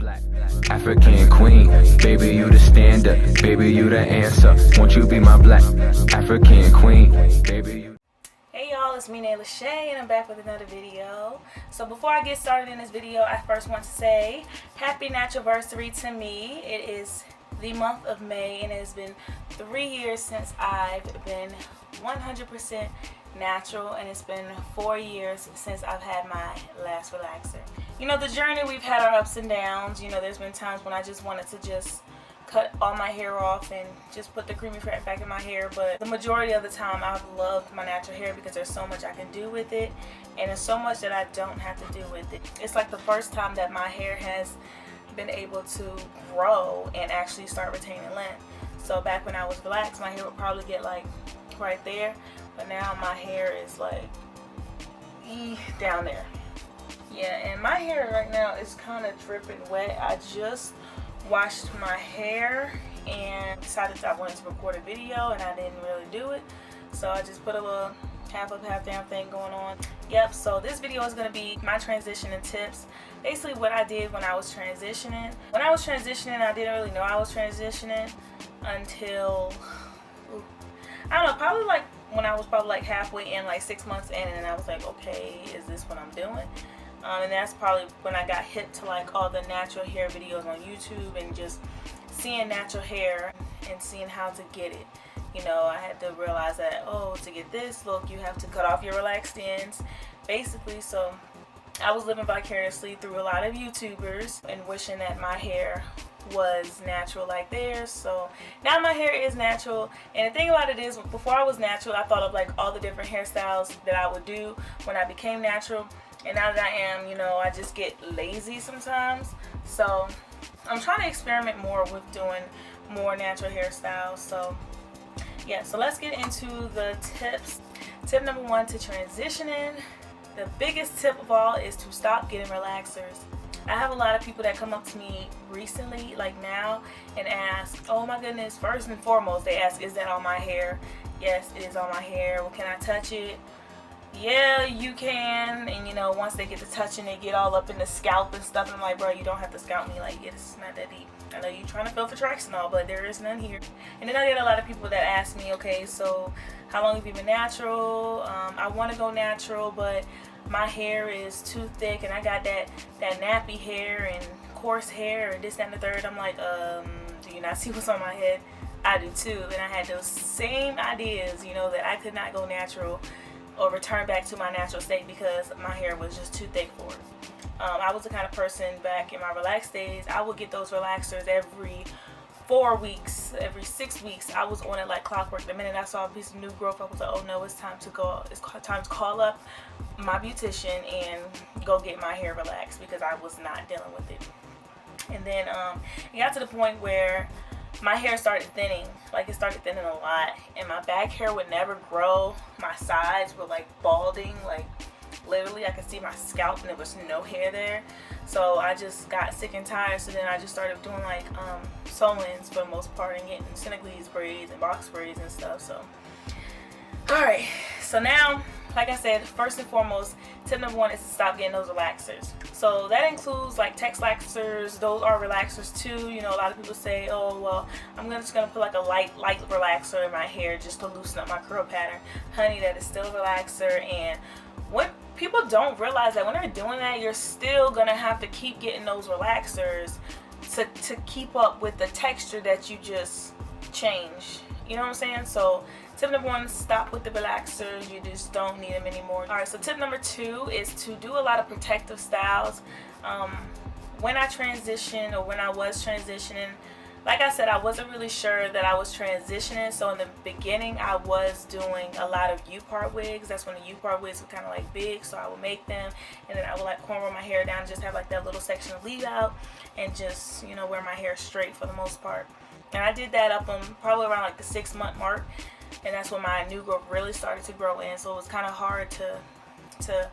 African queen, baby you the standard, baby you the answer. Won't you be my black African queen, baby you. Hey y'all, it's me Lashay and I'm back with another video. So before I get started in this video, I first want to say happy Naturalversary to me. It is the month of May and it has been 3 years since I've been 100% natural, and it's been 4 years since I've had my last relaxer. You know, the journey, we've had our ups and downs. You know, there's been times when I just wanted to just cut all my hair off and just put the creamy fat back in my hair, but the majority of the time I've loved my natural hair because there's so much I can do with it, and there's so much that I don't have to do with it. It's like the first time that my hair has been able to grow and actually start retaining length. So back when I was relaxed, my hair would probably get like right there, but now my hair is like down there. Yeah, and my hair right now is kind of dripping wet. I just washed my hair and decided that I wanted to record a video, and I didn't really do it, so I just put a little half up half down thing going on. Yep, so this video is going to be my transition and tips, basically what I did when I was transitioning. When I was transitioning, I didn't really know I was transitioning until I don't know, probably like when I was probably like halfway in, like 6 months in, and I was like, okay, is this what I'm doing? And that's probably when I got hip to like all the natural hair videos on YouTube and just seeing natural hair and seeing how to get it. You know, I had to realize that, oh, to get this look, you have to cut off your relaxed ends, basically. So I was living vicariously through a lot of YouTubers and wishing that my hair was natural like theirs. So now my hair is natural, and the thing about it is, before I was natural, I thought of like all the different hairstyles that I would do when I became natural, and now that I am, you know, I just get lazy sometimes. So I'm trying to experiment more with doing more natural hairstyles. So yeah, so let's get into the tips. Tip number 1 to transitioning. The biggest tip of all is to stop getting relaxers. I have a lot of people that come up to me recently, like now, and ask, oh my goodness, first and foremost, they ask, is that on my hair? Yes, it is on my hair. Well, can I touch it? Yeah, you can. And you know, once they get to touching, they get all up in the scalp and stuff, and I'm like, bro, you don't have to scalp me, like, it's not that deep. I know you're trying to filter tracks and all, but there is none here. And then I get a lot of people that ask me, okay, so how long have you been natural? I want to go natural, but my hair is too thick, and I got that nappy hair and coarse hair and this, that, and the third. I'm like, do you not see what's on my head? I do too. And I had those same ideas, you know, that I could not go natural or return back to my natural state because my hair was just too thick for it. I was the kind of person back in my relaxed days, I would get those relaxers every 4 weeks, every 6 weeks. I was on it like clockwork. The minute I saw a piece of new growth, I was like, oh no, it's time to go. It's time to call up my beautician and go get my hair relaxed because I was not dealing with it. And then it got to the point where my hair started thinning. Like, it started thinning a lot, and my back hair would never grow. My sides were like balding, like literally I could see my scalp and there was no hair there. So I just got sick and tired, so then I just started doing like sew-ins for the most part and getting Senegalese braids and box braids and stuff. So alright, so now, like I said, first and foremost, tip number 1 is to stop getting those relaxers. So that includes like Texlaxers. Those are relaxers too. You know, a lot of people say, oh well, I'm just gonna put like a light relaxer in my hair just to loosen up my curl pattern. Honey, that is still a relaxer. And what people don't realize, that when they're doing that, you're still gonna have to keep getting those relaxers to keep up with the texture that you just changed. You know what I'm saying? So tip number 1, stop with the relaxers. You just don't need them anymore. Alright, so tip number 2 is to do a lot of protective styles. When I transitioned, or when I was transitioning, like I said, I wasn't really sure that I was transitioning. So in the beginning, I was doing a lot of U-part wigs. That's when the U-part wigs were kind of like big, so I would make them, and then I would like cornrow my hair down, just have like that little section of leave out, and just, you know, wear my hair straight for the most part. And I did that up on probably around like the 6-month mark, and that's when my new growth really started to grow in. So it was kind of hard to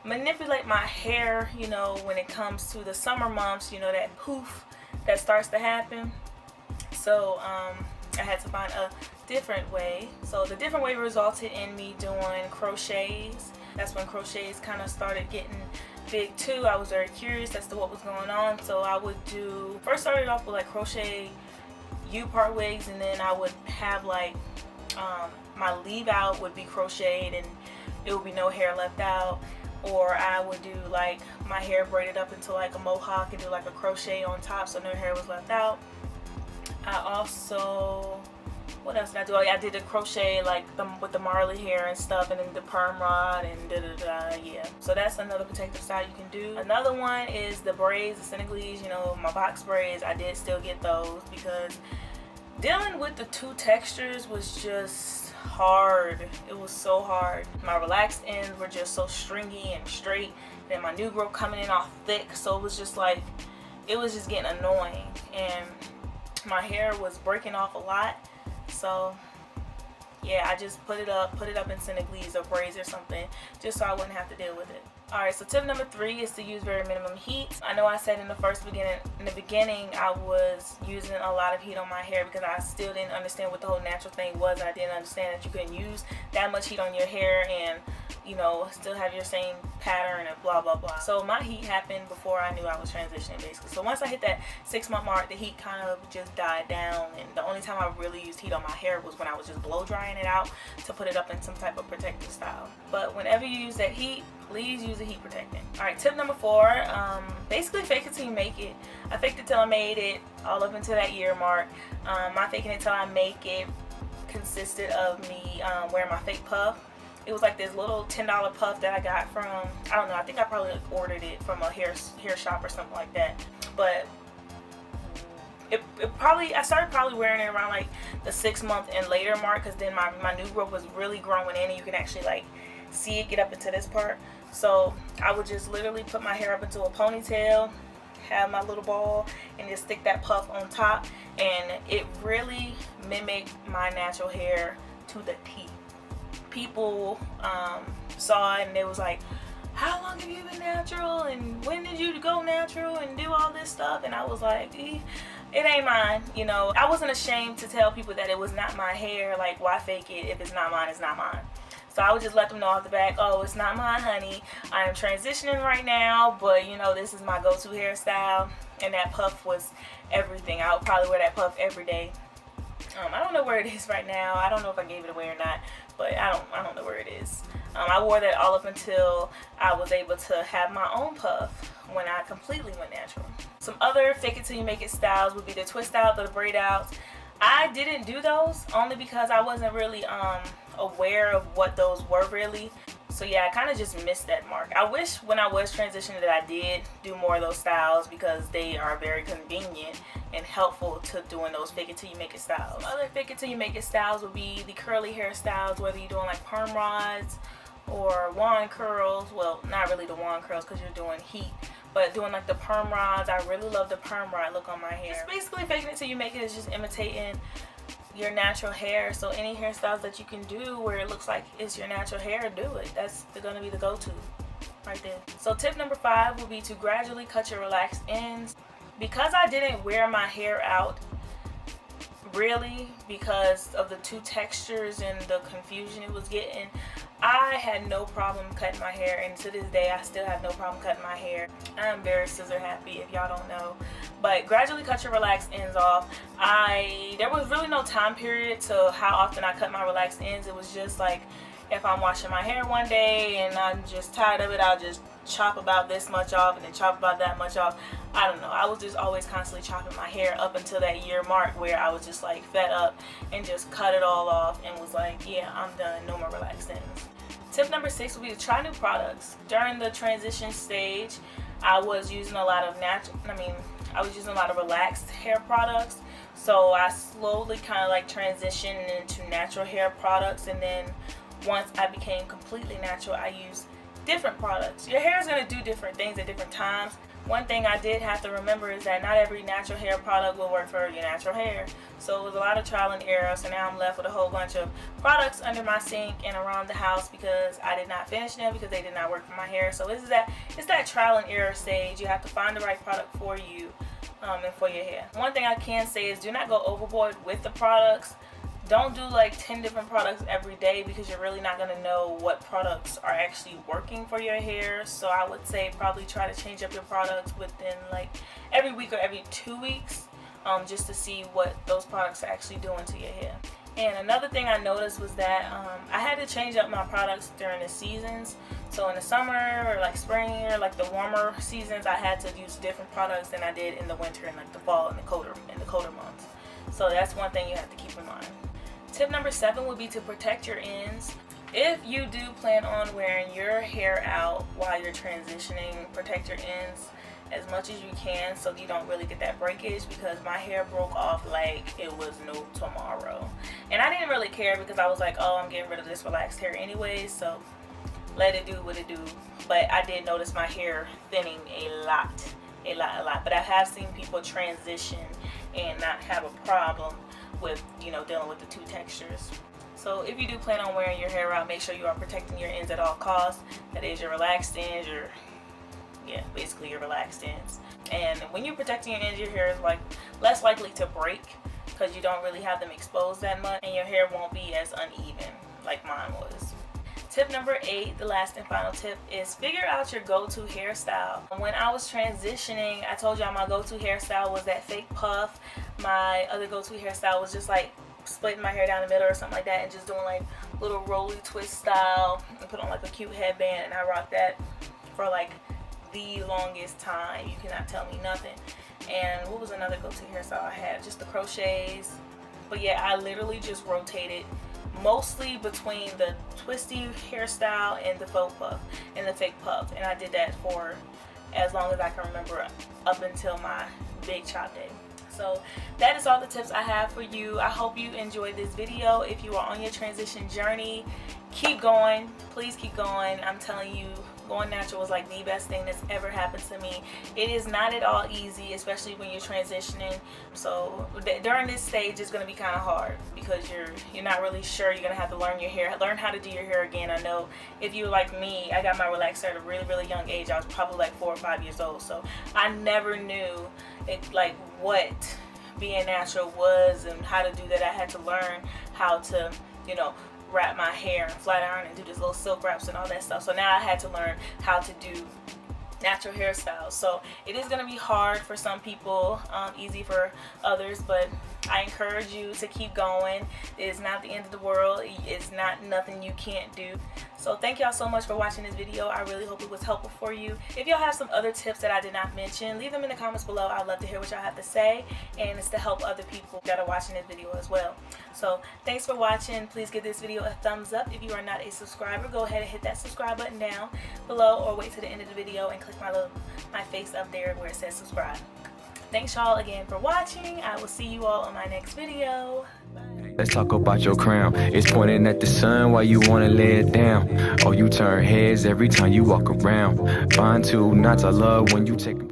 manipulate my hair, you know, when it comes to the summer months, you know, that poof that starts to happen. So I had to find a different way. So the different way resulted in me doing crochets. That's when crochets kind of started getting big too. I was very curious as to what was going on, so I would first started off with like crochet U-part wigs, and then I would have like my leave out would be crocheted and it would be no hair left out, or I would do like my hair braided up into like a mohawk and do like a crochet on top so no hair was left out. I also, what else did I do? I did the crochet like with the Marley hair and stuff, and then the perm rod and yeah. So that's another protective style you can do. Another one is the braids, the Senegalese, you know, my box braids. I did still get those because dealing with the two textures was just hard. It was so hard. My relaxed ends were just so stringy and straight, then my new growth coming in all thick, so it was just like, it was just getting annoying, and my hair was breaking off a lot. So yeah, I just put it up in Senegalese or braids or something, just so I wouldn't have to deal with it. Alright, so tip number 3 is to use very minimum heat. I know I said in the beginning I was using a lot of heat on my hair because I still didn't understand what the whole natural thing was. I didn't understand that you couldn't use that much heat on your hair and, you know, still have your same pattern and blah blah blah. So my heat happened before I knew I was transitioning, basically. So once I hit that 6-month mark, the heat kind of just died down, and the only time I really used heat on my hair was when I was just blow drying it out to put it up in some type of protective style. But whenever you use that heat, please use a heat protectant. Alright, tip number 4, basically fake it till you make it. I faked it till I made it, all up until that year mark. My faking it till I make it consisted of me wearing my fake puff. It was like this little $10 puff that I got from, I don't know, I think I probably ordered it from a hair shop or something like that. But I started probably wearing it around like the 6-month and later mark, because then my new growth was really growing in and you can actually like see it get up into this part. So I would just literally put my hair up into a ponytail, have my little ball, and just stick that puff on top, and it really mimicked my natural hair to the T. People saw it and they was like, how long have you been natural, and when did you go natural and do all this stuff? And I was like, it ain't mine, you know. I wasn't ashamed to tell people that it was not my hair. Like, why fake it? If it's not mine, it's not mine. So I would just let them know off the back, oh, it's not mine, honey. I am transitioning right now, but you know, this is my go-to hairstyle. And that puff was everything. I would probably wear that puff every day. I don't know where it is right now. I don't know if I gave it away or not, but I don't know where it is. I wore that all up until I was able to have my own puff when I completely went natural. Some other fake it till you make it styles would be the twist out, the braid outs. I didn't do those only because I wasn't really aware of what those were really. So yeah, I kind of just missed that mark. I wish when I was transitioning that I did do more of those styles, because they are very convenient and helpful to doing those fake it till you make it styles. Other fake it till you make it styles would be the curly hair styles, whether you're doing like perm rods or wand curls. Well, not really the wand curls because you're doing heat, but doing like the perm rods. I really love the perm rod look on my hair. Just basically faking it till you make it is just imitating your natural hair. So any hairstyles that you can do where it looks like it's your natural hair, do it. That's gonna be the go-to right there. So tip number 5 would be to gradually cut your relaxed ends. Because I didn't wear my hair out really because of the two textures and the confusion it was getting, I had no problem cutting my hair, and to this day I still have no problem cutting my hair. I'm very scissor happy, if y'all don't know. But gradually cut your relaxed ends off. There was really no time period to how often I cut my relaxed ends. It was just like, if I'm washing my hair one day and I'm just tired of it, I'll just chop about this much off and then chop about that much off. I don't know. I was just always constantly chopping my hair up until that year mark where I was just like fed up and just cut it all off and was like, yeah, I'm done. No more relaxed ends. Tip number 6 would be to try new products. During the transition stage, I was using a lot of relaxed hair products. So I slowly kind of like transitioned into natural hair products, and then once I became completely natural, I used different products. Your hair is going to do different things at different times. One thing I did have to remember is that not every natural hair product will work for your natural hair. So it was a lot of trial and error. So now I'm left with a whole bunch of products under my sink and around the house because I did not finish them because they did not work for my hair. So it's that trial and error stage. You have to find the right product for you and for your hair. One thing I can say is do not go overboard with the products. don't do like 10 different products every day, because you're really not going to know what products are actually working for your hair. So I would say probably try to change up your products within like every week or every 2 weeks, just to see what those products are actually doing to your hair. And another thing I noticed was that I had to change up my products during the seasons. So in the summer or like spring or like the warmer seasons, I had to use different products than I did in the winter and like the fall and the colder months. So that's one thing you have to keep in mind. Tip number 7 would be to protect your ends. If you do plan on wearing your hair out while you're transitioning, protect your ends as much as you can so you don't really get that breakage, because my hair broke off like it was no tomorrow. And I didn't really care, because I was like, oh, I'm getting rid of this relaxed hair anyway, so let it do what it do. But I did notice my hair thinning a lot. But I have seen people transition and not have a problem with, you know, dealing with the two textures. So if you do plan on wearing your hair out, make sure you are protecting your ends at all costs. That is your relaxed ends, basically your relaxed ends. And when you're protecting your ends, your hair is like less likely to break, because you don't really have them exposed that much, and your hair won't be as uneven like mine was. Tip number 8, the last and final tip, is figure out your go-to hairstyle. When I was transitioning, I told y'all my go-to hairstyle was that fake puff. My other go-to hairstyle was just like splitting my hair down the middle or something like that, and just doing like little roly twist style and put on like a cute headband, and I rocked that for like the longest time. You cannot tell me nothing. And what was another go-to hairstyle I had? Just the crochets. But yeah, I literally just rotated mostly between the twisty hairstyle and the faux puff and the fake puff, and I did that for as long as I can remember, up until my big chop day. So that is all the tips I have for you. I hope you enjoyed this video. If you are on your transition journey, keep going. Please keep going. I'm telling you, going natural was like the best thing that's ever happened to me. It is not at all easy, especially when you're transitioning. So during this stage, it's going to be kind of hard, because you're not really sure. You're going to have to learn how to do your hair again. I know if you're like me, I got my relaxed hair at a really young age. I was probably like 4 or 5 years old. So I never knew like what being natural was and how to do that. I had to learn how to, you know, wrap my hair and flat iron and do this little silk wraps and all that stuff. So now I had to learn how to do natural hairstyles. So it is going to be hard for some people, easy for others, but I encourage you to keep going. It is not the end of the world. It's not nothing you can't do. So thank y'all so much for watching this video. I really hope it was helpful for you. If y'all have some other tips that I did not mention, leave them in the comments below. I'd love to hear what y'all have to say, and it's to help other people that are watching this video as well. So thanks for watching. Please give this video a thumbs up. If you are not a subscriber, go ahead and hit that subscribe button down below, or wait to the end of the video and click my face up there where it says subscribe. Thanks y'all again for watching. I will see you all on my next video. Bye. Let's talk about your crown. It's pointing at the sun while you wanna lay it down. Oh, you turn heads every time you walk around. Find two knots I love when you take